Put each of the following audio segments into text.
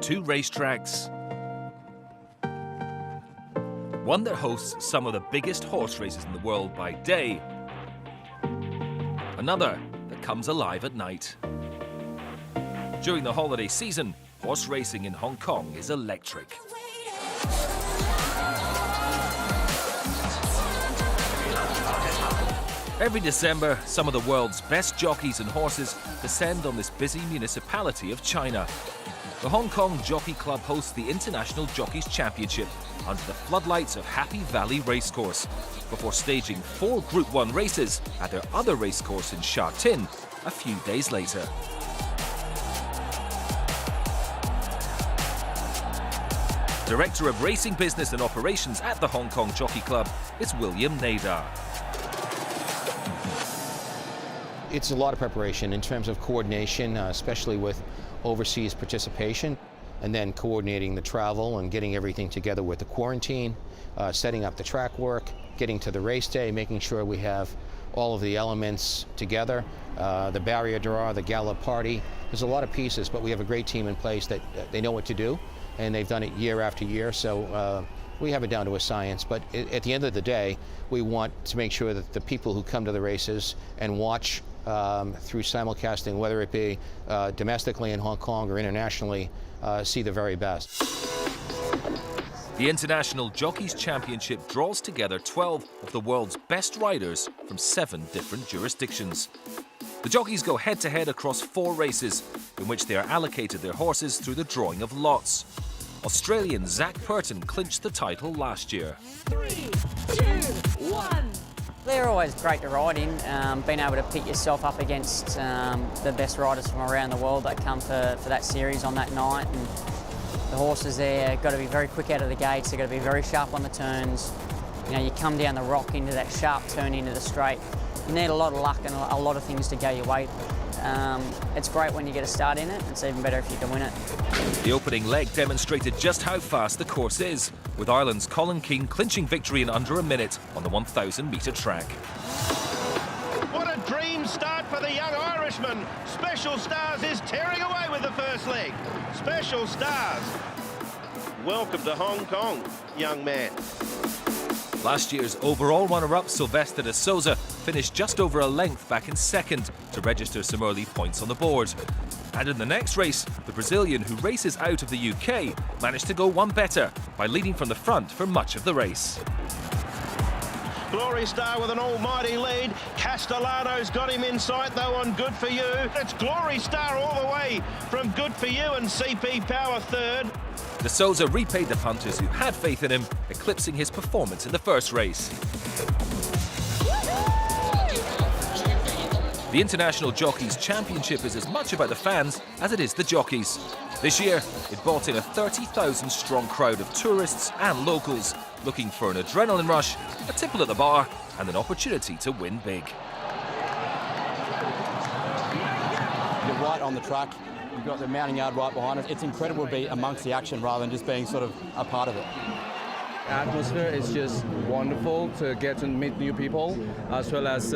two racetracks. One that hosts some of the biggest horse races in the world by day. Another that comes alive at night. During the holiday season, horse racing in Hong Kong is electric. Every December, some of the world's best jockeys and horses descend on this busy municipality of China. The Hong Kong Jockey Club hosts the International Jockeys Championship under the floodlights of Happy Valley Racecourse, before staging 4 Group 1 races at their other racecourse in Sha Tin a few days later. Director of Racing Business and Operations at the Hong Kong Jockey Club is William Nadar. It's a lot of preparation in terms of coordination, especially with overseas participation, and then coordinating the travel and getting everything together with the quarantine, setting up the track work, getting to the race day, making sure we have all of the elements together, the barrier draw, the gala party. There's a lot of pieces, but we have a great team in place that they know what to do, and they've done it year after year, so we have it down to a science. But at the end of the day, we want to make sure that the people who come to the races and watch through simulcasting, whether it be domestically in Hong Kong or internationally, see the very best. The International Jockeys Championship draws together 12 of the world's best riders from 7 different jurisdictions. The jockeys go head-to-head across 4 races, in which they are allocated their horses through the drawing of lots. Australian Zach Purton clinched the title last year. 3, 2, 1. They're always great to ride in, being able to pit yourself up against the best riders from around the world that come for that series on that night. And the horses there got to be very quick out of the gates, they've got to be very sharp on the turns. You know, you come down the rock into that sharp turn into the straight. You need a lot of luck and a lot of things to go your way. It's great when you get a start in it. It's even better if you can win it. The opening leg demonstrated just how fast the course is, with Ireland's Colin Keane clinching victory in under a minute on the 1,000-metre track. What a dream start for the young Irishman. Special Stars is tearing away with the first leg. Special Stars, welcome to Hong Kong, young man. Last year's overall runner-up, Sylvester de Souza, finished just over a length back in second to register some early points on the board. And in the next race, the Brazilian, who races out of the UK, managed to go one better by leading from the front for much of the race. Glory Star with an almighty lead. Castellano's got him in sight though on Good For You. It's Glory Star all the way from Good For You and CP Power third. De Souza repaid the punters who had faith in him, eclipsing his performance in the first race. The International Jockeys Championship is as much about the fans as it is the jockeys. This year, it brought in a 30,000-strong crowd of tourists and locals looking for an adrenaline rush, a tipple at the bar, and an opportunity to win big. You're right on the track. You've got the mounting yard right behind us. It's incredible to be amongst the action rather than just being sort of a part of it. Atmosphere is just wonderful to get to meet new people, as well as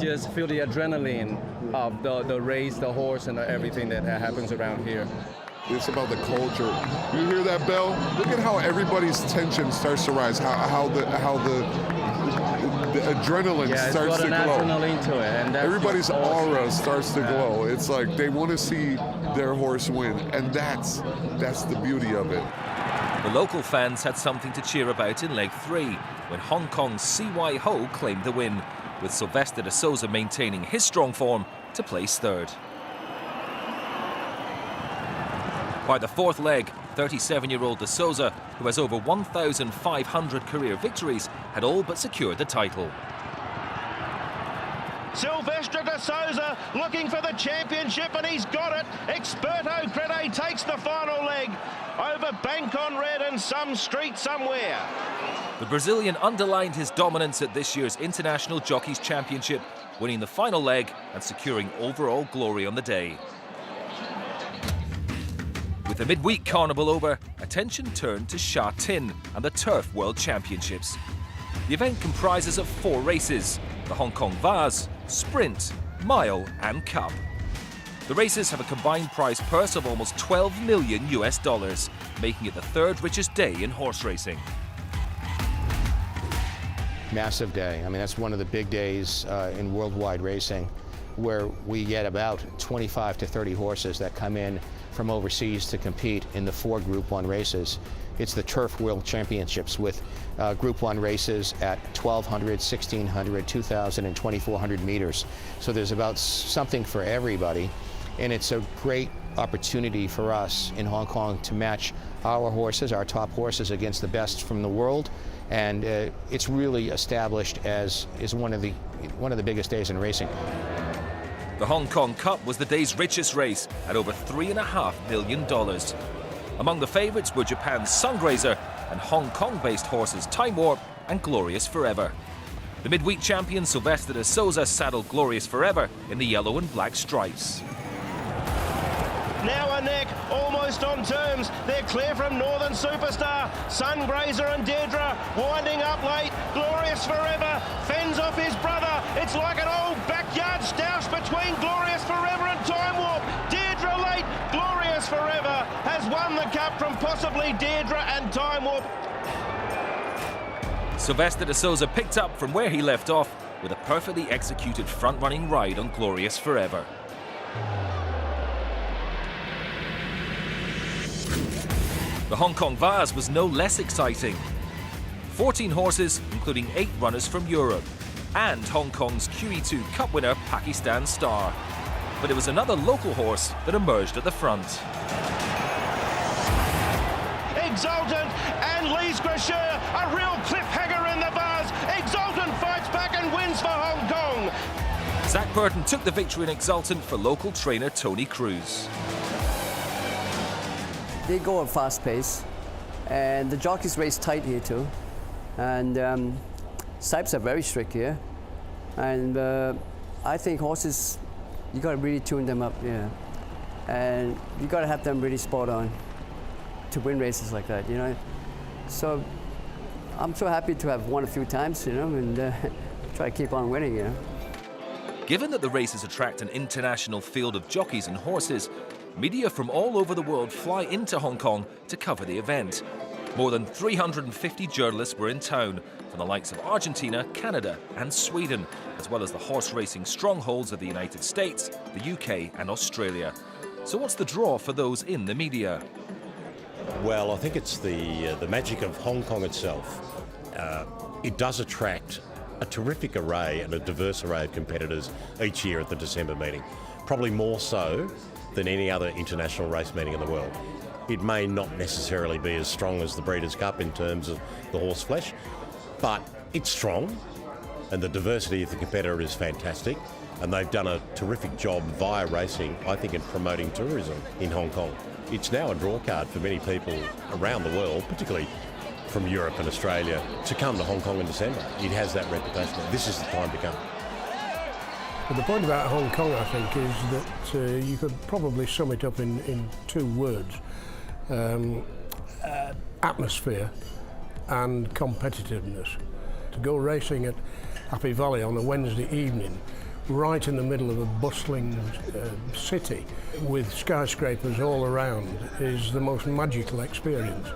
just feel the adrenaline of the race, the horse, and everything that happens around here. It's about the culture. You hear that bell? Look at how everybody's tension starts to rise. How the adrenaline starts to glow. Adrenaline to it, and everybody's aura starts to glow. It's like they want to see their horse win, and that's the beauty of it. The local fans had something to cheer about in leg 3, when Hong Kong's C.Y. Ho claimed the win, with Sylvester de Souza maintaining his strong form to place third. By the fourth leg, 37-year-old de Souza, who has over 1,500 career victories, had all but secured the title. Sylvester de Souza looking for the championship, and he's got it. Experto Crede takes the final leg over Bank on Red and some street somewhere. The Brazilian underlined his dominance at this year's International Jockeys Championship, winning the final leg and securing overall glory on the day. With the midweek carnival over, attention turned to Sha Tin and the Turf World Championships. The event comprises of 4 races: the Hong Kong Vase, Sprint, Mile and Cup. The races have a combined prize purse of almost $12 million US, making it the third richest day in horse racing. Massive day. I mean, that's one of the big days in worldwide racing, where we get about 25 to 30 horses that come in from overseas to compete in the 4 Group 1 races. It's the Turf World Championships with Group 1 races at 1,200, 1,600, 2,000, and 2,400 meters. So there's about something for everybody, and it's a great opportunity for us in Hong Kong to match our horses, our top horses, against the best from the world, and it's really established as one of the biggest days in racing. The Hong Kong Cup was the day's richest race at over $3.5 million. Among the favourites were Japan's Sungrazer and Hong Kong-based horses Time Warp and Glorious Forever. The midweek champion Sylvester de Souza saddled Glorious Forever in the yellow and black stripes. Now a neck, almost on terms. They're clear from Northern Superstar. Sungrazer and Deirdre winding up late. Glorious Forever fends off his brother. It's like an old backyard stoush between Glorious Forever and Time Warp. Deirdre late. Glorious Forever has won the cup from possibly Deirdre and Time Warp. Sylvester de Souza picked up from where he left off with a perfectly executed front-running ride on Glorious Forever. The Hong Kong Vase was no less exciting. 14 horses, including 8 runners from Europe, and Hong Kong's QE2 Cup winner Pakistan Star. But it was another local horse that emerged at the front. Exultant and Lee's Gracheur, a real cliffhanger in the Vase. Exultant fights back and wins for Hong Kong. Zach Burton took the victory in Exultant for local trainer Tony Cruz. They go at fast pace, and the jockeys race tight here too. And stripes are very strict here. And I think horses, you got to really tune them up, yeah. And you got to have them really spot on to win races like that, you know. So I'm so happy to have won a few times, you know, and try to keep on winning, you know. Given that the races attract an international field of jockeys and horses, media from all over the world fly into Hong Kong to cover the event. More than 350 journalists were in town from the likes of Argentina, Canada and Sweden, as well as the horse racing strongholds of the United States, the UK and Australia. So what's the draw for those in the media? Well, I think it's the magic of Hong Kong itself. It does attract a terrific array and a diverse array of competitors each year at the December meeting, probably more so than any other international race meeting in the world. It may not necessarily be as strong as the Breeders' Cup in terms of the horse flesh, but it's strong, and the diversity of the competitor is fantastic, and they've done a terrific job via racing, I think, in promoting tourism in Hong Kong. It's now a draw card for many people around the world, particularly from Europe and Australia, to come to Hong Kong in December. It has that reputation. This is the time to come. But the point about Hong Kong, I think, is that you could probably sum it up in 2 words. Atmosphere and competitiveness. To go racing at Happy Valley on a Wednesday evening, right in the middle of a bustling city with skyscrapers all around, is the most magical experience.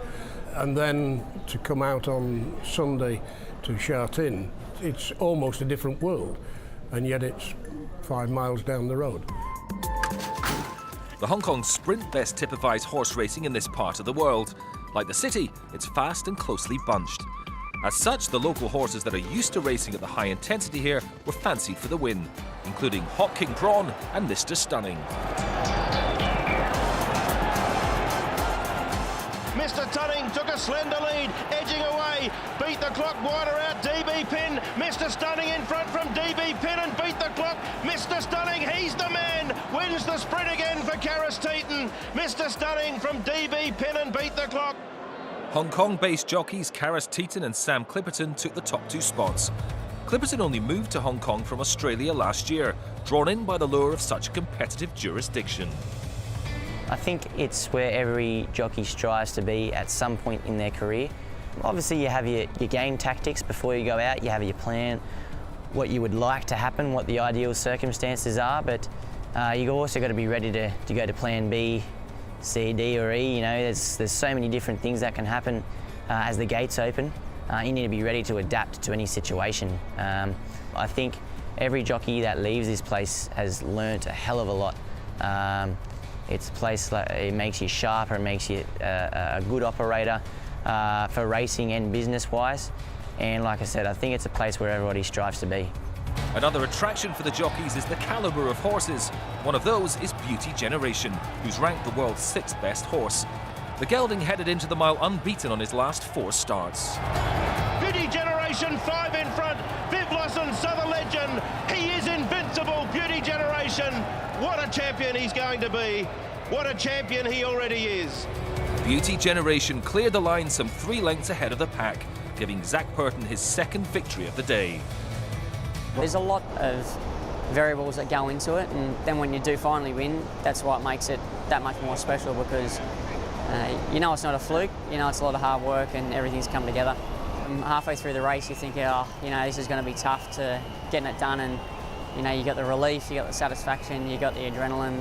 And then to come out on Sunday to Sha Tin, it's almost a different world, and yet it's 5 miles down the road. The Hong Kong Sprint best typifies horse racing in this part of the world. Like the city, it's fast and closely bunched. As such, the local horses that are used to racing at the high intensity here were fancied for the win, including Hot King Prawn and Mr. Stunning. Mr. Stunning took a slender lead, edging away, beat the clock wider out, DB Pin. Mr. Stunning in front from DB Pin and beat the clock. Mr. Stunning, he's the man, wins the sprint again for Karis Teeton. Mr. Stunning from DB Pin and beat the clock. Hong Kong-based jockeys Karis Teeton and Sam Clipperton took the top 2 spots. Clipperton only moved to Hong Kong from Australia last year, drawn in by the lure of such a competitive jurisdiction. I think it's where every jockey strives to be at some point in their career. Obviously you have your game tactics before you go out, you have your plan, what you would like to happen, what the ideal circumstances are, but You've also got to be ready to go to plan B, C, D or E. You know, there's so many different things that can happen as the gates open. You need to be ready to adapt to any situation. I think every jockey that leaves this place has learnt a hell of a lot. It's a place that it makes you sharper, it makes you a good operator for racing and business-wise. And like I said, I think it's a place where everybody strives to be. Another attraction for the jockeys is the calibre of horses. One of those is Beauty Generation, who's ranked the world's 6th best horse. The gelding headed into the mile unbeaten on his last 4 starts. Beauty Generation 5 in front. Viv Lawson, Southern Legend. He is invincible, Beauty Generation. What a champion he's going to be. What a champion he already is. Beauty Generation cleared the line some 3 lengths ahead of the pack, giving Zach Purton his 2nd victory of the day. There's a lot of variables that go into it, and then when you do finally win, that's what makes it that much more special, because you know it's not a fluke, you know it's a lot of hard work and everything's come together. And halfway through the race you think, oh, you know, this is going to be tough to getting it done, and you know, you got the relief, you got the satisfaction, you got the adrenaline.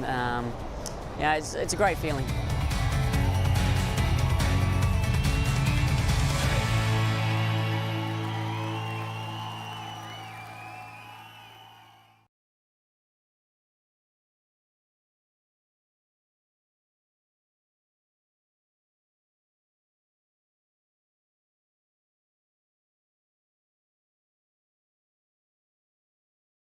You know, it's a great feeling.